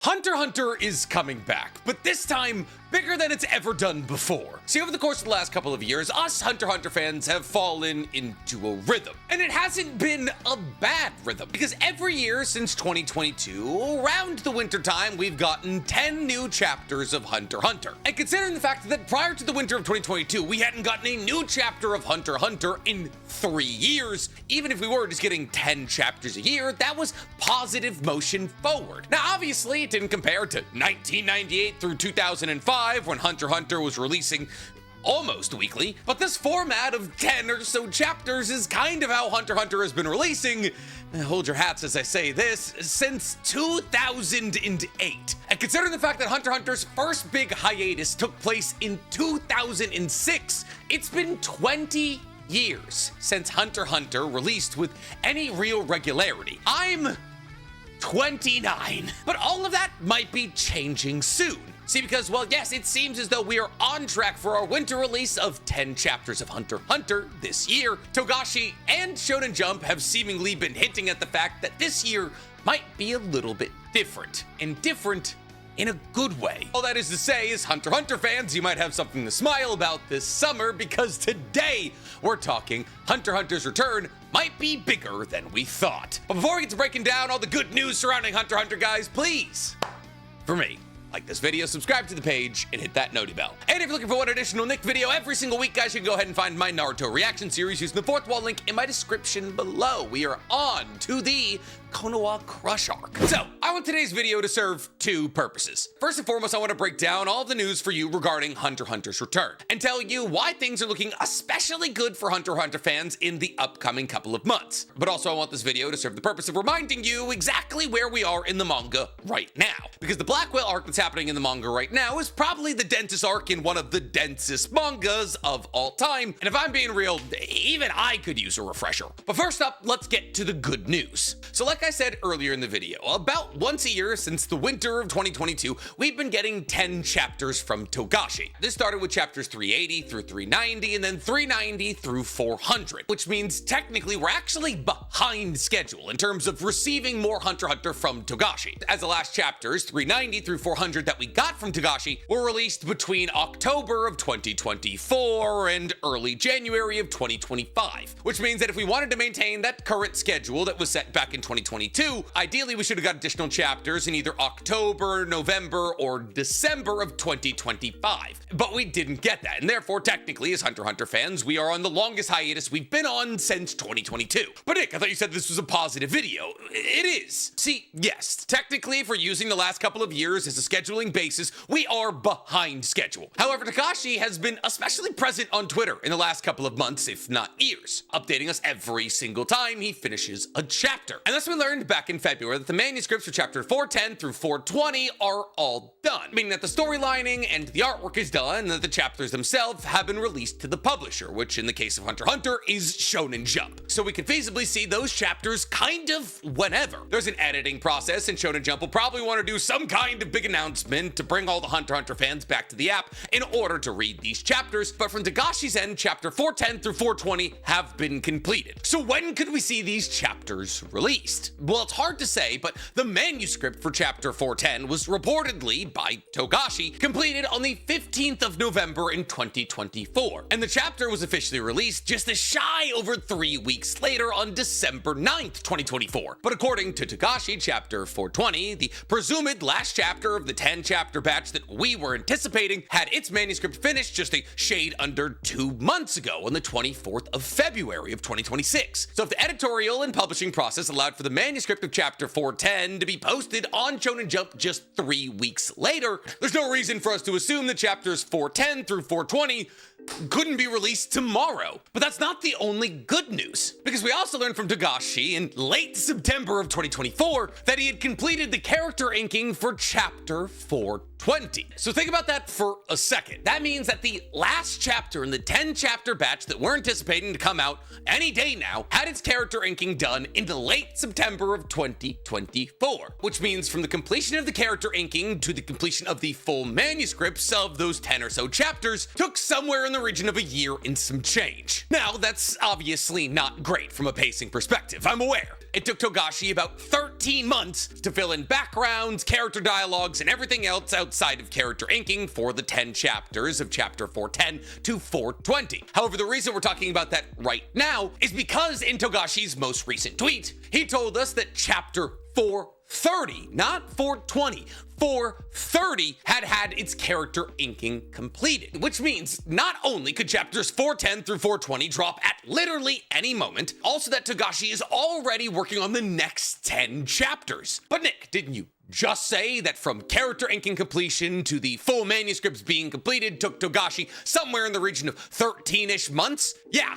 Hunter x Hunter is coming back, but this time bigger than it's ever done before. See, over the course of the last couple of years, us Hunter x Hunter fans have fallen into a rhythm. And it hasn't been a bad rhythm, because every year since 2022, around the winter time, we've gotten 10 new chapters of Hunter x Hunter. And considering the fact that prior to the winter of 2022, we hadn't gotten a new chapter of Hunter x Hunter in 3 years, even if we were just getting 10 chapters a year, that was positive motion forward. Now, obviously, it didn't compare to 1998 through 2005, when Hunter x Hunter was releasing almost weekly, but this format of 10 or so chapters is kind of how Hunter x Hunter has been releasing, hold your hats as I say this, since 2008. And considering the fact that Hunter x Hunter's first big hiatus took place in 2006, it's been 20 years since Hunter x Hunter released with any real regularity. I'm 29. But all of that might be changing soon. See, because, well, yes, it seems as though we are on track for our winter release of 10 chapters of Hunter x Hunter this year. Togashi and Shonen Jump have seemingly been hinting at the fact that this year might be a little bit different, and different in a good way. All that is to say is, Hunter x Hunter fans, you might have something to smile about this summer, because today we're talking Hunter x Hunter's return might be bigger than we thought. But before we get to breaking down all the good news surrounding Hunter x Hunter, guys, please, for me, like this video, subscribe to the page, and hit that noti bell. And if you're looking for one additional Nick video every single week, guys, you can go ahead and find my Naruto reaction series using the fourth wall link in my description below. We are on to the Konoha Crush arc. So, I want today's video to serve two purposes. First and foremost, I want to break down all the news for you regarding Hunter x Hunter's return, and tell you why things are looking especially good for Hunter x Hunter fans in the upcoming couple of months. But also, I want this video to serve the purpose of reminding you exactly where we are in the manga right now. Because the Black Whale arc that's happening in the manga right now is probably the densest arc in one of the densest mangas of all time. And if I'm being real, even I could use a refresher. But first up, let's get to the good news. So like I said earlier in the video, about once a year since the winter of 2022, we've been getting 10 chapters from Togashi. This started with chapters 380 through 390, and then 390 through 400, which means technically we're actually behind schedule in terms of receiving more Hunter x Hunter from Togashi, as the last chapters, 390 through 400, that we got from Togashi were released between October of 2024 and early January of 2025, which means that if we wanted to maintain that current schedule that was set back in 2022, ideally we should have got additional chapters in either October, November, or December of 2025. But we didn't get that, and therefore, technically, as Hunter x Hunter fans, we are on the longest hiatus we've been on since 2022. But Nick, I thought you said this was a positive video. It is. See, yes, technically, if we're using the last couple of years as a scheduling basis, we are behind schedule. However, Togashi has been especially present on Twitter in the last couple of months, if not years, updating us every single time he finishes a chapter. And thus we learned back in February that the manuscripts for chapter 410 through 420 are all done, meaning that the storylining and the artwork is done, and that the chapters themselves have been released to the publisher, which in the case of Hunter x Hunter is Shonen Jump. So we can feasibly see those chapters kind of whenever. There's an editing process, and Shonen Jump will probably want to do some kind of big announcement to bring all the Hunter x Hunter fans back to the app in order to read these chapters, but from Togashi's end, chapter 410 through 420 have been completed. So when could we see these chapters released? Well, it's hard to say, but the manuscript for chapter 410 was reportedly, by Togashi, completed on the 15th of November in 2024, and the chapter was officially released just a shy over 3 weeks later on December 9th, 2024. But according to Togashi, chapter 420, the presumed last chapter of the 10 chapter batch that we were anticipating, had its manuscript finished just a shade under 2 months ago on the 24th of February of 2026. So if the editorial and publishing process allowed for the manuscript of chapter 410 to be posted on Shonen Jump just 3 weeks later, there's no reason for us to assume that chapters 410 through 420 couldn't be released tomorrow. But that's not the only good news, because we also learned from Togashi in late September of 2024 that he had completed the character inking for chapter 420. 420. So think about that for a second. That means that the last chapter in the 10-chapter batch that we're anticipating to come out any day now had its character inking done in the late September of 2024, which means from the completion of the character inking to the completion of the full manuscripts of those 10 or so chapters took somewhere in the region of a year and some change. Now, that's obviously not great from a pacing perspective, I'm aware. It took Togashi about 13 months to fill in backgrounds, character dialogues, and everything else outside of character inking for the 10 chapters of chapter 410 to 420. However, the reason we're talking about that right now is because in Togashi's most recent tweet, he told us that chapter 430, not 420, 430 had its character inking completed, which means not only could chapters 410 through 420 drop at literally any moment, also that Togashi is already working on the next 10 chapters. But Nick, didn't you just say that from character inking completion to the full manuscripts being completed took Togashi somewhere in the region of 13-ish months? Yeah,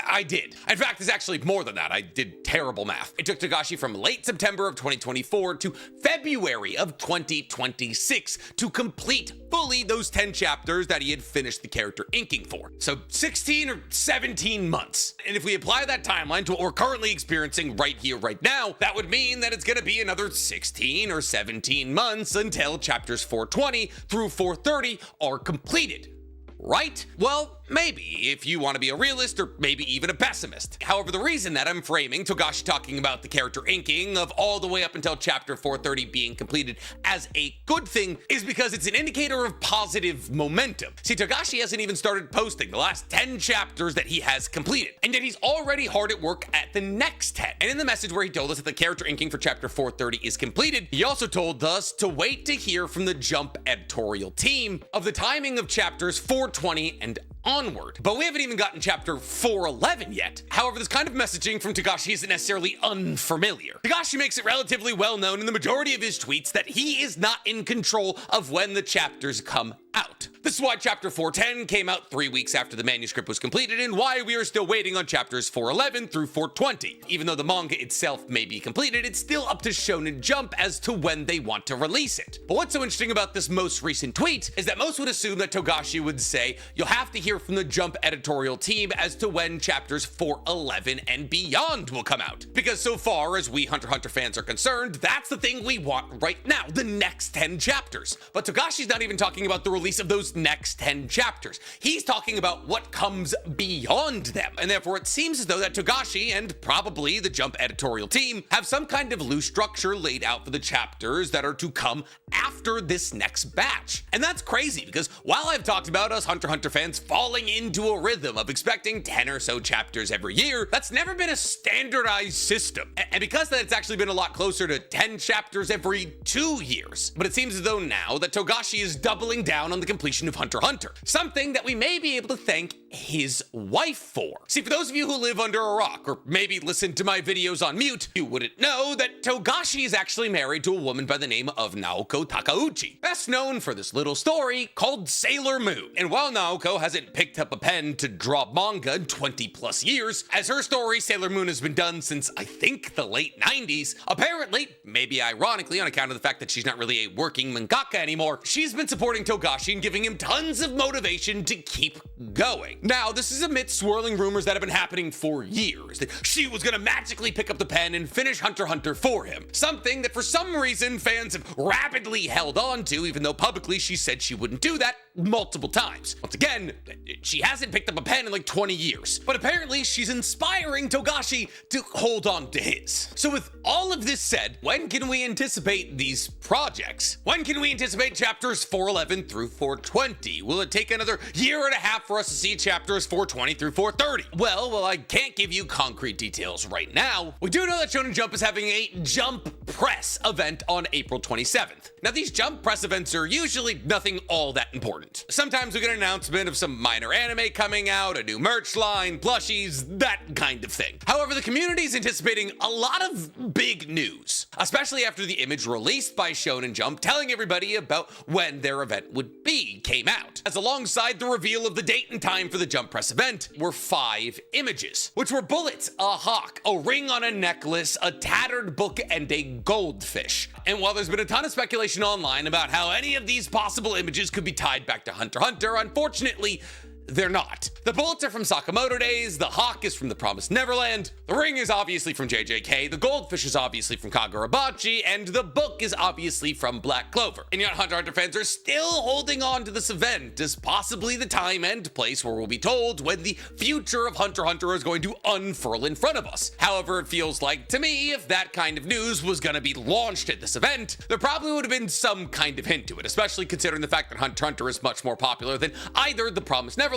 I did. In fact, it's actually more than that. I did terrible math. It took Togashi from late September of 2024 to February of 2026 to complete fully those 10 chapters that he had finished the character inking for. So 16 or 17 months. And if we apply that timeline to what we're currently experiencing right here, right now, that would mean that it's gonna be another 16 or 17 months until chapters 420 through 430 are completed. Right? Well, maybe, if you want to be a realist or maybe even a pessimist. However, the reason that I'm framing Togashi talking about the character inking of all the way up until chapter 430 being completed as a good thing is because it's an indicator of positive momentum. See, Togashi hasn't even started posting the last 10 chapters that he has completed, and yet he's already hard at work at the next 10. And in the message where he told us that the character inking for chapter 430 is completed, he also told us to wait to hear from the Jump editorial team of the timing of chapters 420 and onward. But we haven't even gotten chapter 411 yet. However, this kind of messaging from Togashi isn't necessarily unfamiliar. Togashi makes it relatively well known in the majority of his tweets that he is not in control of when the chapters come out. This is why chapter 410 came out 3 weeks after the manuscript was completed and why we are still waiting on chapters 411 through 420. Even though the manga itself may be completed, it's still up to Shonen Jump as to when they want to release it. But what's so interesting about this most recent tweet is that most would assume that Togashi would say, you'll have to hear from the Jump editorial team as to when chapters 411 and beyond will come out. Because so far as we Hunter x Hunter fans are concerned, that's the thing we want right now, the next 10 chapters. But Togashi's not even talking about the release of those next 10 chapters. He's talking about what comes beyond them. And therefore it seems as though that Togashi and probably the Jump editorial team have some kind of loose structure laid out for the chapters that are to come after this next batch. And that's crazy because while I've talked about us Hunter x Hunter fans falling into a rhythm of expecting 10 or so chapters every year, that's never been a standardized system. And because that, it's actually been a lot closer to 10 chapters every 2 years. But it seems as though now that Togashi is doubling down on the completion of Hunter x Hunter, something that we may be able to thank his wife for. See, for those of you who live under a rock or maybe listen to my videos on mute, you wouldn't know that Togashi is actually married to a woman by the name of Naoko Takauchi, best known for this little story called Sailor Moon. And while Naoko hasn't picked up a pen to draw manga in 20 plus years, as her story Sailor Moon has been done since I think the late 90s, apparently, maybe ironically on account of the fact that she's not really a working mangaka anymore, she's been supporting Togashi and giving him tons of motivation to keep going. Now, this is amidst swirling rumors that have been happening for years, that she was gonna magically pick up the pen and finish Hunter x Hunter for him. Something that for some reason fans have rapidly held on to, even though publicly she said she wouldn't do that multiple times. Once again, she hasn't picked up a pen in like 20 years, but apparently she's inspiring Togashi to hold on to his. So with all of this said, when can we anticipate these projects? When can we anticipate chapters 411 through 420? Will it take another year and a half for us to see chapters 420 through 430? Well, I can't give you concrete details right now. We do know that Shonen Jump is having a Jump Press event on April 27th. Now, these Jump Press events are usually nothing all that important. Sometimes we get an announcement of some minor anime coming out, a new merch line, plushies, that kind of thing. However, the community is anticipating a lot of big news, especially after the image released by Shonen Jump telling everybody about when their event would be came out, as alongside the reveal of the date and time for the Jump Press event were 5 images, which were bullets, a hawk, a ring on a necklace, a tattered book, and a goldfish. And while there's been a ton of speculation online about how any of these possible images could be tied back to Hunter x Hunter, unfortunately, they're not. The bullets are from Sakamoto days, the hawk is from the Promised Neverland, the ring is obviously from JJK, the goldfish is obviously from Kagurabachi, and the book is obviously from Black Clover. And yet Hunter x Hunter fans are still holding on to this event as possibly the time and place where we'll be told when the future of Hunter x Hunter is going to unfurl in front of us. However, it feels like to me, if that kind of news was going to be launched at this event, there probably would have been some kind of hint to it, especially considering the fact that Hunter x Hunter is much more popular than either the Promised Neverland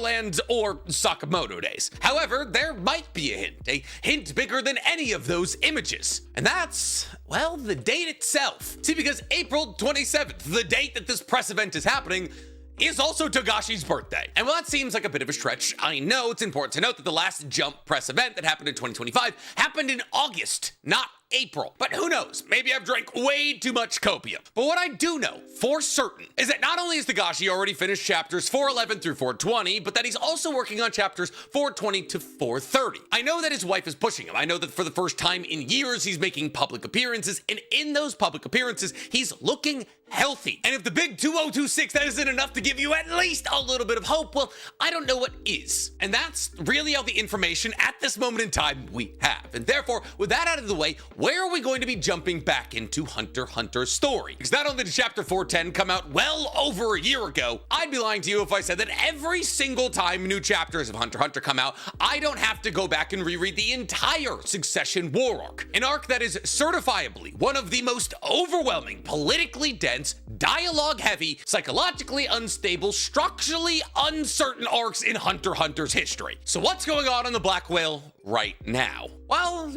or Sakamoto days. However, there might be a hint bigger than any of those images. And that's, well, the date itself. See, because April 27th, the date that this press event is happening, is also Togashi's birthday. And while that seems like a bit of a stretch, I know it's important to note that the last Jump Press event that happened in 2025 happened in August, not April. But who knows? Maybe I've drank way too much copium. But what I do know for certain is that not only has Togashi already finished chapters 411 through 420, but that he's also working on chapters 420 to 430. I know that his wife is pushing him. I know that for the first time in years, he's making public appearances, and in those public appearances, he's looking healthy. And if the big 2026, that isn't enough to give you at least a little bit of hope, well, I don't know what is. And that's really all the information at this moment in time we have. And therefore, with that out of the way, where are we going to be jumping back into Hunter x Hunter's story? Because not only did chapter 410 come out well over a year ago, I'd be lying to you if I said that every single time new chapters of Hunter x Hunter come out, I don't have to go back and reread the entire Succession War arc. An arc that is certifiably one of the most overwhelming, politically dense, dialogue-heavy, psychologically unstable, structurally uncertain arcs in Hunter x Hunter's history. So what's going on the Black Whale right now? Well,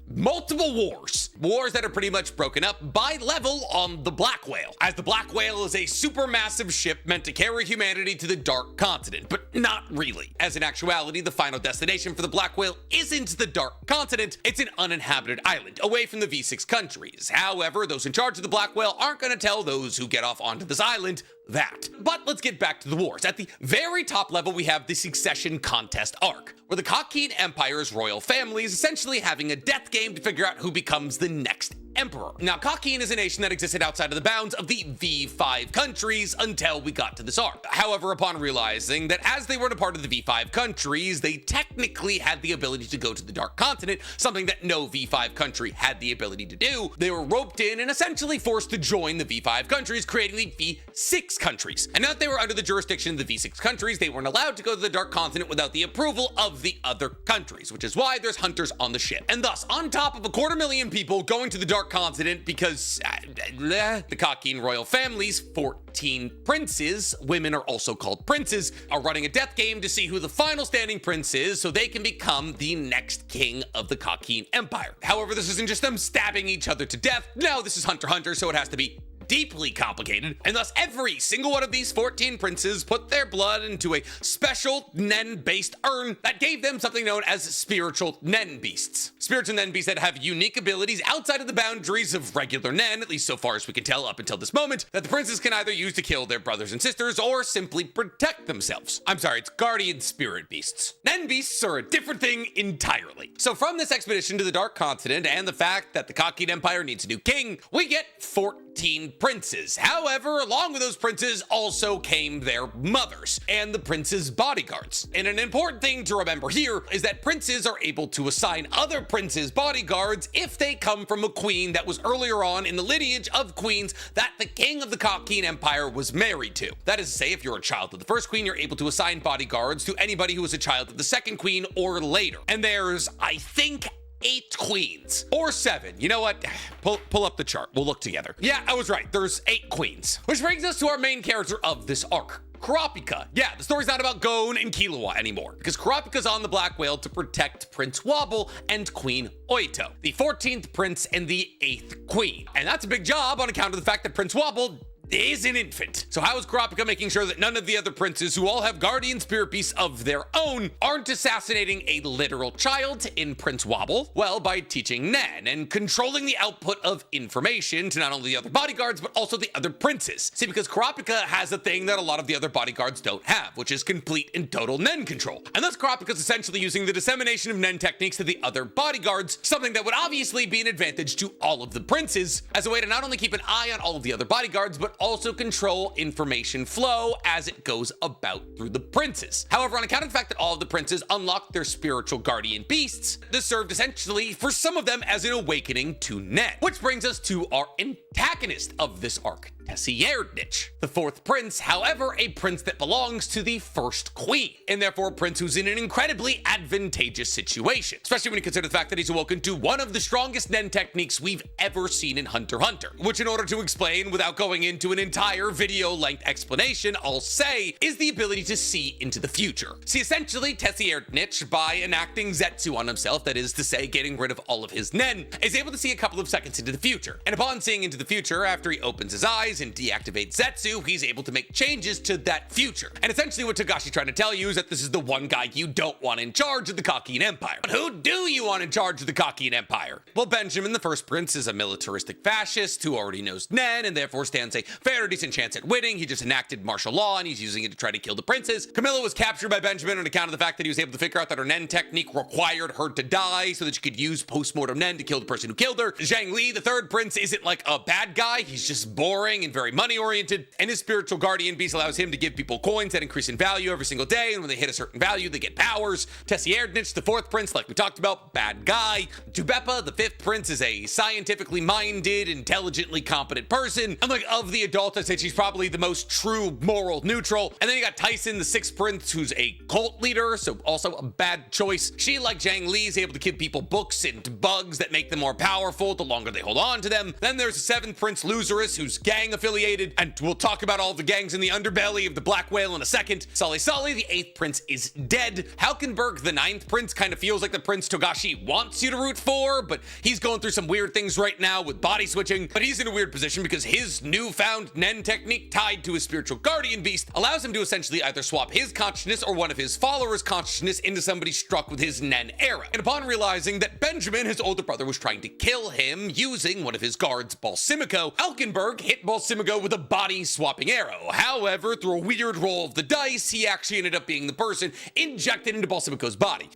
multiple wars that are pretty much broken up by level on the Black Whale, as the Black Whale is a supermassive ship meant to carry humanity to the Dark Continent, but not really, as in actuality the final destination for the Black Whale isn't the Dark Continent, it's an uninhabited island away from the V6 countries. However, those in charge of the Black Whale aren't going to tell those who get off onto this island that. But let's get back to the wars. At the very top level, we have the Succession Contest arc, where the Kakine Empire's royal family is essentially having a death game to figure out who becomes the next emperor. Now, Kakine is a nation that existed outside of the bounds of the V5 countries until we got to this arc. However, upon realizing that as they weren't a part of the V5 countries, they technically had the ability to go to the Dark Continent, something that no V5 country had the ability to do, they were roped in and essentially forced to join the V5 countries, creating the V6 countries. And now that they were under the jurisdiction of the V6 countries, they weren't allowed to go to the Dark Continent without the approval of the other countries, which is why there's hunters on the ship. And thus, on top of 250,000 people going to the Dark Continent because the Kakine royal family's 14 princes, women are also called princes, are running a death game to see who the final standing prince is so they can become the next king of the Kakine Empire. However, this isn't just them stabbing each other to death. No, this is Hunter x Hunter, so it has to be deeply complicated, and thus every single one of these 14 princes put their blood into a special Nen-based urn that gave them something known as spiritual Nen beasts. Spiritual Nen beasts that have unique abilities outside of the boundaries of regular Nen, at least so far as we can tell up until this moment, that the princes can either use to kill their brothers and sisters or simply protect themselves. I'm sorry, it's guardian spirit beasts. Nen beasts are a different thing entirely. So from this expedition to the Dark Continent and the fact that the Kakine Empire needs a new king, we get 14 princes. However, along with those princes also came their mothers and the princes' bodyguards. And an important thing to remember here is that princes are able to assign other princes' bodyguards if they come from a queen that was earlier on in the lineage of queens that the king of the Kakine Empire was married to. That is to say, if you're a child of the first queen, you're able to assign bodyguards to anybody who is a child of the second queen or later. And there's, I think, 8 queens. Or 7. You know what? Pull up the chart. We'll look together. Yeah, I was right. There's 8 queens. Which brings us to our main character of this arc, Kurapika. Yeah, the story's not about Gon and Killua anymore, because Kurapika's on the Black Whale to protect Prince Wobble and Queen Oito, the 14th prince and the 8th queen. And that's a big job on account of the fact that Prince Wobble is an infant. So how is Kurapika making sure that none of the other princes, who all have guardian spirit beasts of their own, aren't assassinating a literal child in Prince Wobble? Well, by teaching Nen and controlling the output of information to not only the other bodyguards, but also the other princes. See, because Kurapika has a thing that a lot of the other bodyguards don't have, which is complete and total Nen control. And thus Kurapika's essentially using the dissemination of Nen techniques to the other bodyguards, something that would obviously be an advantage to all of the princes, as a way to not only keep an eye on all of the other bodyguards, but also control information flow as it goes about through the princes. However, on account of the fact that all of the princes unlocked their spiritual guardian beasts, this served essentially for some of them as an awakening to Nen. Which brings us to our antagonist of this arc, Tessierdnich. The fourth prince, however, a prince that belongs to the first queen, and therefore a prince who's in an incredibly advantageous situation, especially when you consider the fact that he's awoken to one of the strongest Nen techniques we've ever seen in Hunter x Hunter, which, in order to explain without going into an entire video-length explanation, I'll say, is the ability to see into the future. See, essentially, Tessierdnich, by enacting Zetsu on himself, that is to say, getting rid of all of his Nen, is able to see a couple of seconds into the future. And upon seeing into the future, after he opens his eyes and deactivates Zetsu, he's able to make changes to that future. And essentially what Togashi's trying to tell you is that this is the one guy you don't want in charge of the Kakian Empire. But who do you want in charge of the Kakian Empire? Well, Benjamin, the first prince, is a militaristic fascist who already knows Nen and therefore stands a fair or decent chance at winning. He just enacted martial law and he's using it to try to kill the princes. Camilla was captured by Benjamin on account of the fact that he was able to figure out that her Nen technique required her to die so that she could use post-mortem Nen to kill the person who killed her. Zhang Li, the third prince, isn't like a bad guy. He's just boring and very money-oriented, and his spiritual guardian beast allows him to give people coins that increase in value every single day, and when they hit a certain value, they get powers. Tessierdnich, the fourth prince, like we talked about, bad guy. Tubepa, the fifth prince, is a scientifically minded, intelligently competent person, and like of the adults, I'd say she's probably the most true moral neutral. And then you got Tyson, the sixth prince, who's a cult leader, so also a bad choice. She, like Zhang Li, is able to give people books and bugs that make them more powerful the longer they hold on to them. Then there's the seventh prince, Loserus, who's gang affiliated, and we'll talk about all the gangs in the underbelly of the Black Whale in a second. Sully, the eighth prince, is dead. Halkenberg, the ninth prince, kind of feels like the prince Togashi wants you to root for, but he's going through some weird things right now with body switching. But he's in a weird position because his newfound Nen technique tied to his spiritual guardian beast allows him to essentially either swap his consciousness or one of his followers' consciousness into somebody struck with his Nen era. And upon realizing that Benjamin, his older brother, was trying to kill him using one of his guards, Balsimico, Halkenberg hit Balsimico with a body-swapping arrow. However, through a weird roll of the dice, he actually ended up being the person injected into Balsimico's body.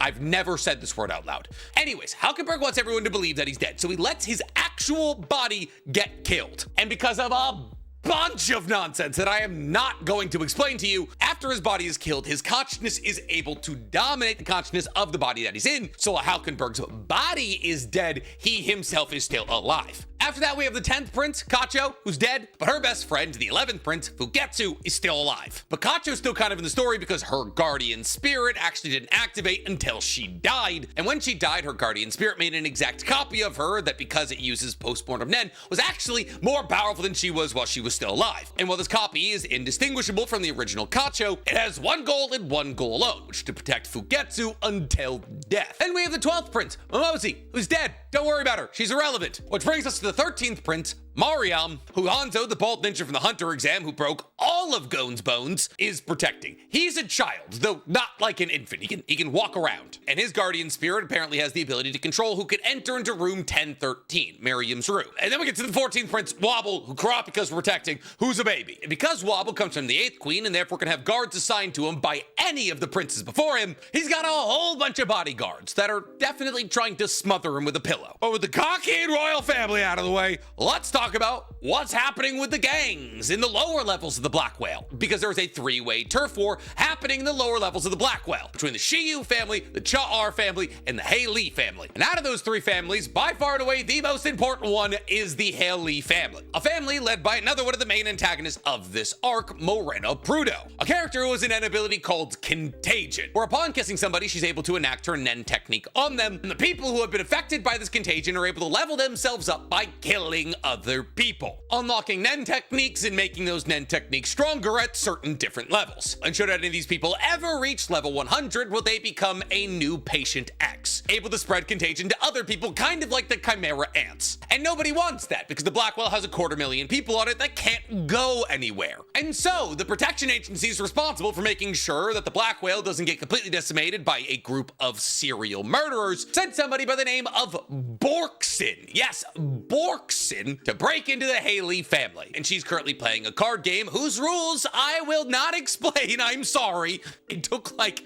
I've never said this word out loud. Anyways, Halkenberg wants everyone to believe that he's dead, so he lets his actual body get killed. And because of a bunch of nonsense that I am not going to explain to you, after his body is killed, his consciousness is able to dominate the consciousness of the body that he's in. So while Halkenberg's body is dead, he himself is still alive. After that, we have the 10th prince, Kacho, who's dead, but her best friend, the 11th prince, Fugetsu, is still alive. But Kacho's still kind of in the story because her guardian spirit actually didn't activate until she died. And when she died, her guardian spirit made an exact copy of her that, because it uses postmortem Nen, was actually more powerful than she was while she was still alive. And while this copy is indistinguishable from the original Kacho, it has one goal and one goal alone, which is to protect Fugetsu until death. Then we have the 12th prince, Momozi, who's dead. Don't worry about her, she's irrelevant. Which brings us to the 13th prince, Mariam, who Hanzo, the bald ninja from the Hunter exam who broke all of Gon's bones, is protecting. He's a child, though not like an infant. He can walk around. And his guardian spirit apparently has the ability to control who can enter into room 1013, Miriam's room. And then we get to the 14th prince, Wobble, who Kurapika's protecting, who's a baby. And because Wobble comes from the 8th queen and therefore can have guards assigned to him by any of the princes before him, he's got a whole bunch of bodyguards that are definitely trying to smother him with a pillow. But with the Kakian royal family out of the way, let's talk about what's happening with the gangs in the lower levels of the Black Whale, because there's a three-way turf war happening in the lower levels of the Black Whale between the Shiyu family, the Cha-R family, and the Hei-Li family. And out of those three families, by far and away, the most important one is the Hei-Li family, a family led by another one of the main antagonists of this arc, Morena Prudo, a character who has an Nen ability called Contagion, where upon kissing somebody, she's able to enact her Nen technique on them, and the people who have been affected by this contagion are able to level themselves up by killing other other people, unlocking Nen techniques and making those Nen techniques stronger at certain different levels. And should any of these people ever reach level 100, will they become a new Patient X, able to spread contagion to other people, kind of like the Chimera ants. And nobody wants that, because the Black Whale has 250,000 people on it that can't go anywhere. And so, the protection agency is responsible for making sure that the Black Whale doesn't get completely decimated by a group of serial murderers, sent somebody by the name of Borkson, yes, Borkson, to break into the Haley family. And she's currently playing a card game whose rules I will not explain, I'm sorry. It took like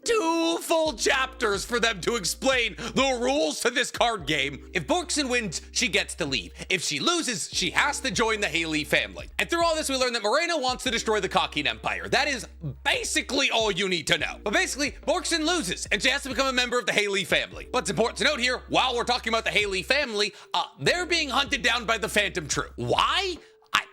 2 full chapters for them to explain the rules to this card game. If Borkson wins, she gets to leave. If she loses, she has to join the Haley family. And through all this, we learn that Moreno wants to destroy the Kakin Empire. That is basically all you need to know. But basically, Borkson loses, and she has to become a member of the Haley family. What's important to note here, while we're talking about the Haley family, they're being hunted down by the Phantom Troop. Why?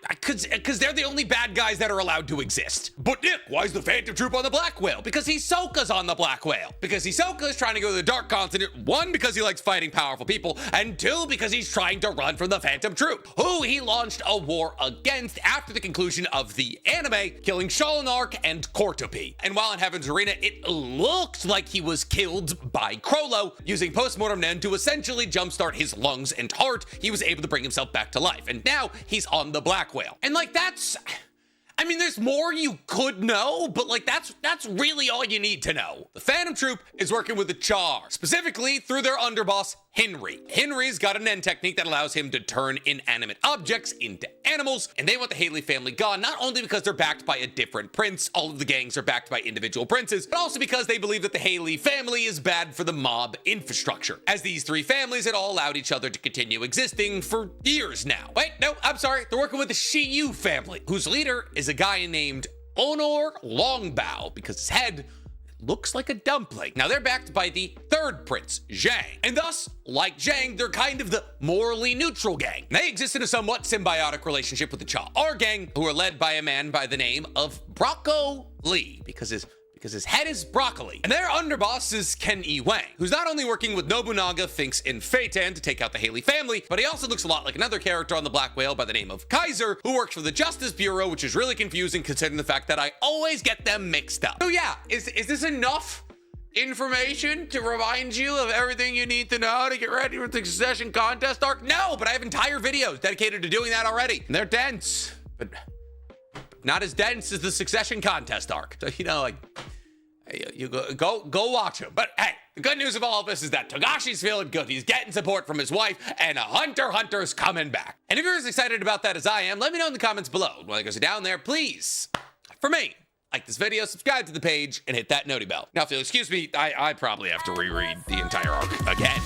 Because they're the only bad guys that are allowed to exist. But Nick, why is the Phantom Troop on the Black Whale? Because Hisoka's on the Black Whale. Because Hisoka is trying to go to the Dark Continent, 1, because he likes fighting powerful people, and 2, because he's trying to run from the Phantom Troop, who he launched a war against after the conclusion of the anime, killing Shalonark and Kortopi. And while in Heaven's Arena, it looks like he was killed by Crollo. Using postmortem Nen to essentially jumpstart his lungs and heart, he was able to bring himself back to life. And now he's on the Black Whale. And like, I mean, there's more you could know, but like, that's really all you need to know. The Phantom Troop is working with the Char, specifically through their underboss, Henry. Henry's got a Nen technique that allows him to turn inanimate objects into animals, and they want the Haley family gone, not only because they're backed by a different prince, all of the gangs are backed by individual princes, but also because they believe that the Haley family is bad for the mob infrastructure, as these 3 families had all allowed each other to continue existing for years now. Wait, no, I'm sorry, they're working with the Shiyu family, whose leader is a guy named Honor Longbow, because his head looks like a dumpling. Now, they're backed by the 3rd prince, Zhang, and thus, like Zhang, they're kind of the morally neutral gang. They exist in a somewhat symbiotic relationship with the Cha-R gang, who are led by a man by the name of Brocco Lee, because his head is broccoli. And their underboss is Ken E. Wang, who's not only working with Nobunaga, Finks, and Feitan to take out the Haley family, but he also looks a lot like another character on the Black Whale by the name of Kaiser, who works for the Justice Bureau, which is really confusing considering the fact that I always get them mixed up. So yeah, is this enough information to remind you of everything you need to know to get ready for the Succession Contest arc? No, but I have entire videos dedicated to doing that already. And they're dense, but not as dense as the Succession Contest arc. So, you know, like, you go watch him. But hey, the good news of all of this is that Togashi's feeling good. He's getting support from his wife, and Hunter's coming back. And if you're as excited about that as I am, let me know in the comments below. While you guys are down there, please, for me, like this video, subscribe to the page, and hit that noti bell. Now, if you'll excuse me, I probably have to reread the entire arc again.